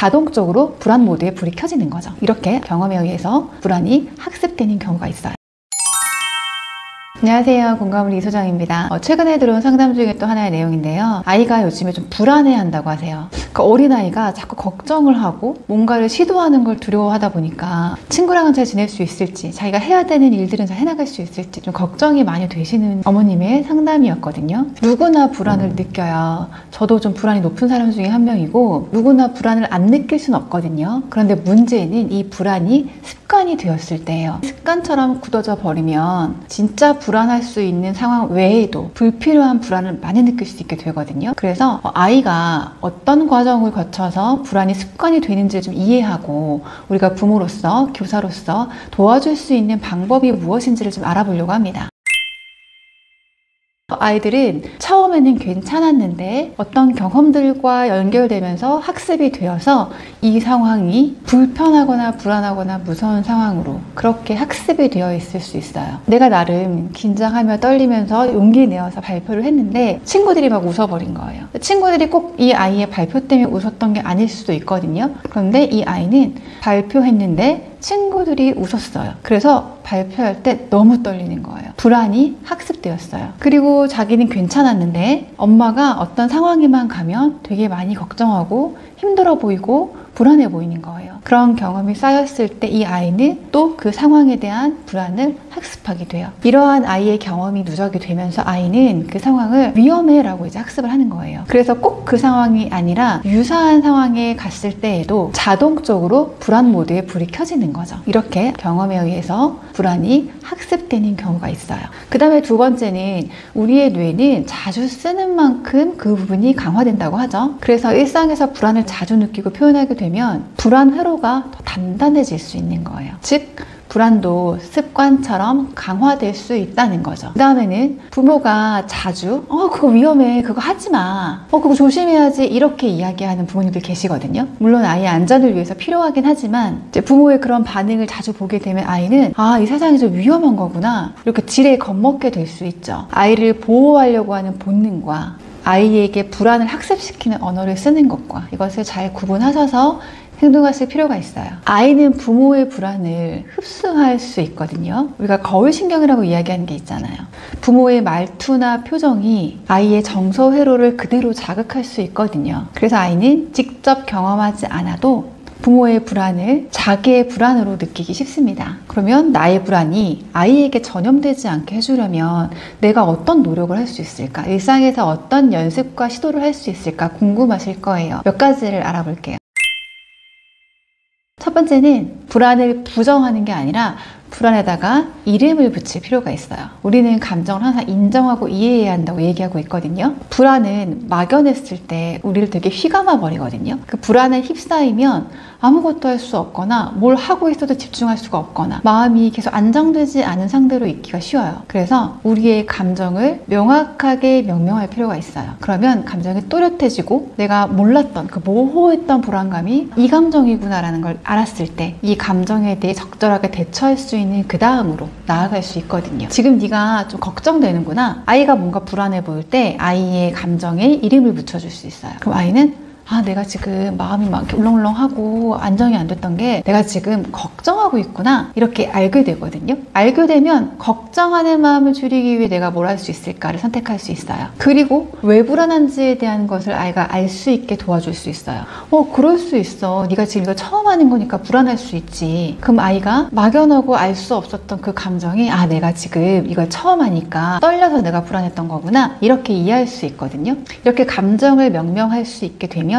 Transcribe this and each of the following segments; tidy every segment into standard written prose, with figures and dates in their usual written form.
자동적으로 불안 모드에 불이 켜지는 거죠. 이렇게 경험에 의해서 불안이 학습되는 경우가 있어요. 안녕하세요. 공감우리 이소장입니다. 최근에 들어온 상담 중에 또 하나의 내용인데요. 아이가 요즘에 좀 불안해한다고 하세요. 그러니까 어린아이가 자꾸 걱정을 하고 뭔가를 시도하는 걸 두려워하다 보니까 친구랑은 잘 지낼 수 있을지, 자기가 해야 되는 일들은 잘 해나갈 수 있을지 좀 걱정이 많이 되시는 어머님의 상담이었거든요. 누구나 불안을 느껴요. 저도 좀 불안이 높은 사람 중에 한 명이고 누구나 불안을 안 느낄 수는 없거든요. 그런데 문제는 이 불안이 습관이 되었을 때예요. 습관처럼 굳어져 버리면 진짜 불안할 수 있는 상황 외에도 불필요한 불안을 많이 느낄 수 있게 되거든요. 그래서 아이가 어떤 과정을 거쳐서 불안이 습관이 되는지를 좀 이해하고 우리가 부모로서, 교사로서 도와줄 수 있는 방법이 무엇인지를 좀 알아보려고 합니다. 아이들은 처음에는 괜찮았는데 어떤 경험들과 연결되면서 학습이 되어서 이 상황이 불편하거나 불안하거나 무서운 상황으로 그렇게 학습이 되어 있을 수 있어요. 내가 나름 긴장하며 떨리면서 용기 내어서 발표를 했는데 친구들이 막 웃어버린 거예요. 친구들이 꼭 이 아이의 발표 때문에 웃었던 게 아닐 수도 있거든요. 그런데 이 아이는 발표했는데 친구들이 웃었어요. 그래서 발표할 때 너무 떨리는 거예요. 불안이 학습되었어요. 그리고 자기는 괜찮았는데 엄마가 어떤 상황에만 가면 되게 많이 걱정하고 힘들어 보이고 불안해 보이는 거예요. 그런 경험이 쌓였을 때 이 아이는 또 그 상황에 대한 불안을 학습하게 돼요. 이러한 아이의 경험이 누적이 되면서 아이는 그 상황을 위험해 라고 이제 학습을 하는 거예요. 그래서 꼭 그 상황이 아니라 유사한 상황에 갔을 때에도 자동적으로 불안 모드에 불이 켜지는 거죠. 이렇게 경험에 의해서 불안이 학습되는 경우가 있어요. 그 다음에 두 번째는 우리의 뇌는 자주 쓰는 만큼 그 부분이 강화된다고 하죠. 그래서 일상에서 불안을 자주 느끼고 표현하게 되면 불안 회로가 더 단단해질 수 있는 거예요. 즉 불안도 습관처럼 강화될 수 있다는 거죠. 그 다음에는 부모가 자주 그거 위험해, 그거 하지 마, 그거 조심해야지 이렇게 이야기하는 부모님들 계시거든요. 물론 아이의 안전을 위해서 필요하긴 하지만 이제 부모의 그런 반응을 자주 보게 되면 아이는 이 세상이 좀 위험한 거구나 이렇게 지레 겁먹게 될 수 있죠. 아이를 보호하려고 하는 본능과 아이에게 불안을 학습시키는 언어를 쓰는 것과 이것을 잘 구분하셔서 행동하실 필요가 있어요. 아이는 부모의 불안을 흡수할 수 있거든요. 우리가 거울신경이라고 이야기하는 게 있잖아요. 부모의 말투나 표정이 아이의 정서 회로를 그대로 자극할 수 있거든요. 그래서 아이는 직접 경험하지 않아도 부모의 불안을 자기의 불안으로 느끼기 쉽습니다. 그러면 나의 불안이 아이에게 전염되지 않게 해주려면 내가 어떤 노력을 할 수 있을까? 일상에서 어떤 연습과 시도를 할 수 있을까 궁금하실 거예요. 몇 가지를 알아볼게요. 첫 번째는 불안을 부정하는 게 아니라 불안에다가 이름을 붙일 필요가 있어요. 우리는 감정을 항상 인정하고 이해해야 한다고 얘기하고 있거든요. 불안은 막연했을 때 우리를 되게 휘감아 버리거든요. 그 불안에 휩싸이면 아무것도 할 수 없거나 뭘 하고 있어도 집중할 수가 없거나 마음이 계속 안정되지 않은 상태로 있기가 쉬워요. 그래서 우리의 감정을 명확하게 명명할 필요가 있어요. 그러면 감정이 또렷해지고 내가 몰랐던 그 모호했던 불안감이 이 감정이구나 라는 걸 알았을 때 이 감정에 대해 적절하게 대처할 수 있는 그 다음으로 나아갈 수 있거든요. 지금 네가 좀 걱정되는구나. 아이가 뭔가 불안해 보일 때 아이의 감정에 이름을 붙여줄 수 있어요. 그럼 아이는 내가 지금 마음이 막 이렇게 울렁울렁하고 안정이 안 됐던 게 내가 지금 걱정하고 있구나 이렇게 알게 되거든요. 알게 되면 걱정하는 마음을 줄이기 위해 내가 뭘 할 수 있을까를 선택할 수 있어요. 그리고 왜 불안한지에 대한 것을 아이가 알 수 있게 도와줄 수 있어요. 그럴 수 있어. 네가 지금 이거 처음 하는 거니까 불안할 수 있지. 그럼 아이가 막연하고 알 수 없었던 그 감정이 내가 지금 이걸 처음 하니까 떨려서 내가 불안했던 거구나 이렇게 이해할 수 있거든요. 이렇게 감정을 명명할 수 있게 되면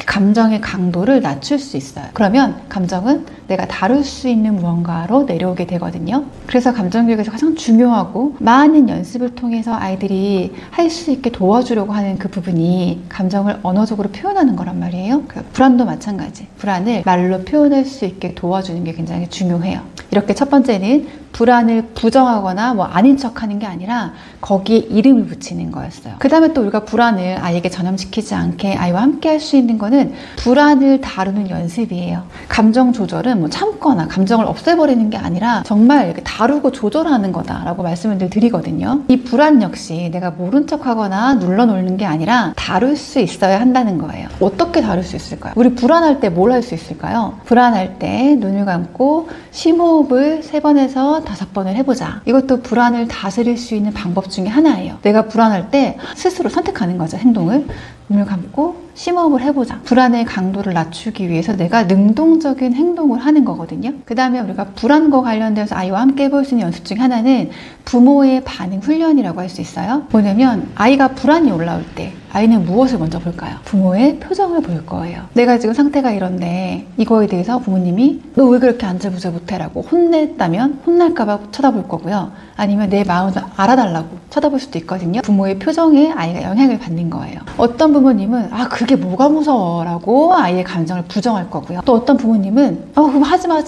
감정의 강도를 낮출 수 있어요. 그러면 감정은 내가 다룰 수 있는 무언가로 내려오게 되거든요. 그래서 감정교육에서 가장 중요하고 많은 연습을 통해서 아이들이 할 수 있게 도와주려고 하는 그 부분이 감정을 언어적으로 표현하는 거란 말이에요. 불안도 마찬가지. 불안을 말로 표현할 수 있게 도와주는 게 굉장히 중요해요. 이렇게 첫 번째는 불안을 부정하거나 뭐 아닌 척하는 게 아니라 거기에 이름을 붙이는 거였어요. 그 다음에 또 우리가 불안을 아이에게 전염시키지 않게 아이와 함께 할 수 있는 거는 불안을 다루는 연습이에요. 감정 조절은 뭐 참거나 감정을 없애버리는 게 아니라 정말 이렇게 다루고 조절하는 거다라고 말씀을 늘 드리거든요. 이 불안 역시 내가 모른 척하거나 눌러놓는 게 아니라 다룰 수 있어야 한다는 거예요. 어떻게 다룰 수 있을까요? 우리 불안할 때 뭘 할 수 있을까요? 불안할 때 눈을 감고 심호흡을 3번에서 5번을 해보자. 이것도 불안을 다스릴 수 있는 방법 중에 하나예요. 내가 불안할 때 스스로 선택하는 거죠. 행동을. 눈을 감고 심호흡을 해보자. 불안의 강도를 낮추기 위해서 내가 능동적인 행동을 하는 거거든요. 그 다음에 우리가 불안과 관련돼서 아이와 함께 해볼 수 있는 연습 중에 하나는 부모의 반응 훈련이라고 할 수 있어요. 뭐냐면 아이가 불안이 올라올 때 아이는 무엇을 먼저 볼까요? 부모의 표정을 볼 거예요. 내가 지금 상태가 이런데 이거에 대해서 부모님이 너 왜 그렇게 안절부절 못해? 라고 혼냈다면 혼날까봐 쳐다볼 거고요. 아니면 내 마음을 알아달라고 쳐다볼 수도 있거든요. 부모의 표정에 아이가 영향을 받는 거예요. 어떤 부모님은 그게 뭐가 무서워 라고 아이의 감정을 부정할 거고요. 또 어떤 부모님은 그럼 하지마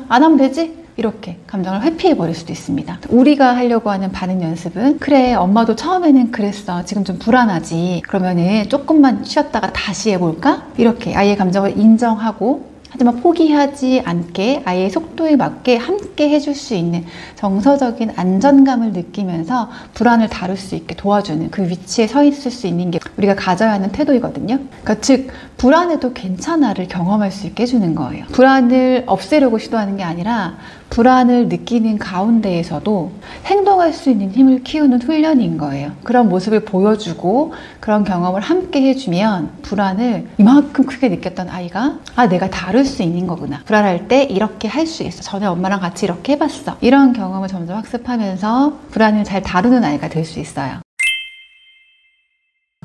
안 하면 되지? 이렇게 감정을 회피해버릴 수도 있습니다. 우리가 하려고 하는 반응 연습은 그래 엄마도 처음에는 그랬어 지금 좀 불안하지 그러면은 조금만 쉬었다가 다시 해볼까? 이렇게 아이의 감정을 인정하고 하지만 포기하지 않게 아이의 속도에 맞게 함께 해줄 수 있는 정서적인 안전감을 느끼면서 불안을 다룰 수 있게 도와주는 그 위치에 서 있을 수 있는 게 우리가 가져야 하는 태도이거든요. 그러니까 즉 불안해도 괜찮아를 경험할 수 있게 해주는 거예요. 불안을 없애려고 시도하는 게 아니라 불안을 느끼는 가운데에서도 행동할 수 있는 힘을 키우는 훈련인 거예요. 그런 모습을 보여주고 그런 경험을 함께 해주면 불안을 이만큼 크게 느꼈던 아이가 내가 다룰 수 있는 거구나. 불안할 때 이렇게 할 수 있어. 전에 엄마랑 같이 이렇게 해봤어. 이런 경험을 점점 학습하면서 불안을 잘 다루는 아이가 될 수 있어요.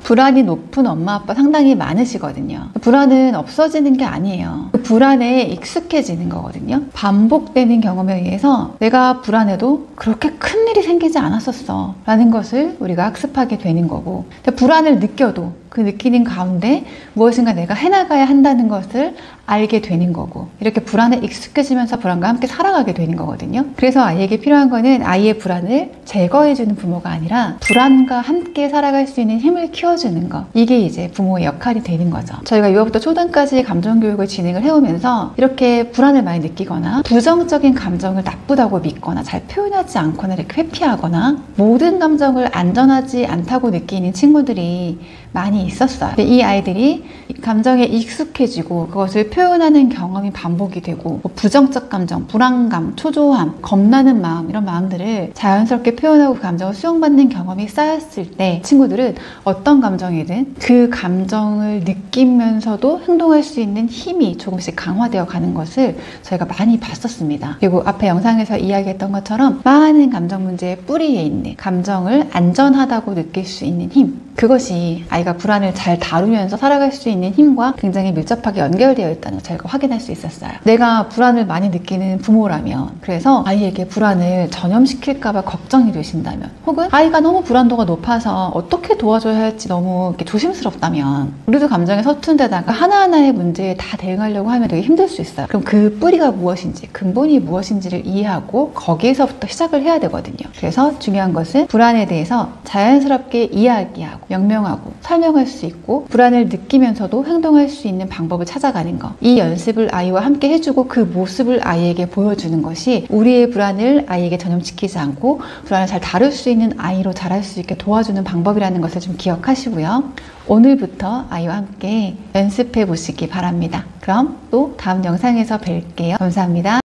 불안이 높은 엄마 아빠 상당히 많으시거든요. 불안은 없어지는 게 아니에요. 불안에 익숙해지는 거거든요. 반복되는 경험에 의해서 내가 불안해도 그렇게 큰일이 생기지 않았었어 라는 것을 우리가 학습하게 되는 거고, 불안을 느껴도 그 느끼는 가운데 무엇인가 내가 해나가야 한다는 것을 알게 되는 거고, 이렇게 불안에 익숙해지면서 불안과 함께 살아가게 되는 거거든요. 그래서 아이에게 필요한 거는 아이의 불안을 제거해주는 부모가 아니라 불안과 함께 살아갈 수 있는 힘을 키워주는 거, 이게 이제 부모의 역할이 되는 거죠. 저희가 유아부터 초등까지 감정교육을 진행을 해오면서 이렇게 불안을 많이 느끼거나 부정적인 감정을 나쁘다고 믿거나 잘 표현하지 않거나 이렇게 회피하거나 모든 감정을 안전하지 않다고 느끼는 친구들이 많이 있었어요. 이 아이들이 감정에 익숙해지고 그것을 표현하는 경험이 반복이 되고, 부정적 감정, 불안감, 초조함, 겁나는 마음, 이런 마음들을 자연스럽게 표현하고 그 감정을 수용받는 경험이 쌓였을 때 친구들은 어떤 감정이든 그 감정을 느끼면서도 행동할 수 있는 힘이 조금씩 강화되어 가는 것을 저희가 많이 봤었습니다. 그리고 앞에 영상에서 이야기했던 것처럼 많은 감정 문제의 뿌리에 있는 감정을 안전하다고 느낄 수 있는 힘, 그것이 아이가 불안을 잘 다루면서 살아갈 수 있는 힘과 굉장히 밀접하게 연결되어 있다는 걸 저희가 확인할 수 있었어요. 내가 불안을 많이 느끼는 부모라면, 그래서 아이에게 불안을 전염시킬까봐 걱정이 되신다면, 혹은 아이가 너무 불안도가 높아서 어떻게 도와줘야 할지 너무 이렇게 조심스럽다면, 우리도 감정에 서툰 데다가 하나하나의 문제에 다 대응하려고 하면 되게 힘들 수 있어요. 그럼 그 뿌리가 무엇인지, 근본이 무엇인지를 이해하고 거기에서부터 시작을 해야 되거든요. 그래서 중요한 것은 불안에 대해서 자연스럽게 이야기하고 명명하고 설명할 수 있고, 불안을 느끼면서도 행동할 수 있는 방법을 찾아가는 것, 이 연습을 아이와 함께 해주고 그 모습을 아이에게 보여주는 것이 우리의 불안을 아이에게 전염시키지 않고 불안을 잘 다룰 수 있는 아이로 자랄 수 있게 도와주는 방법이라는 것을 좀 기억하시고요. 오늘부터 아이와 함께 연습해 보시기 바랍니다. 그럼 또 다음 영상에서 뵐게요. 감사합니다.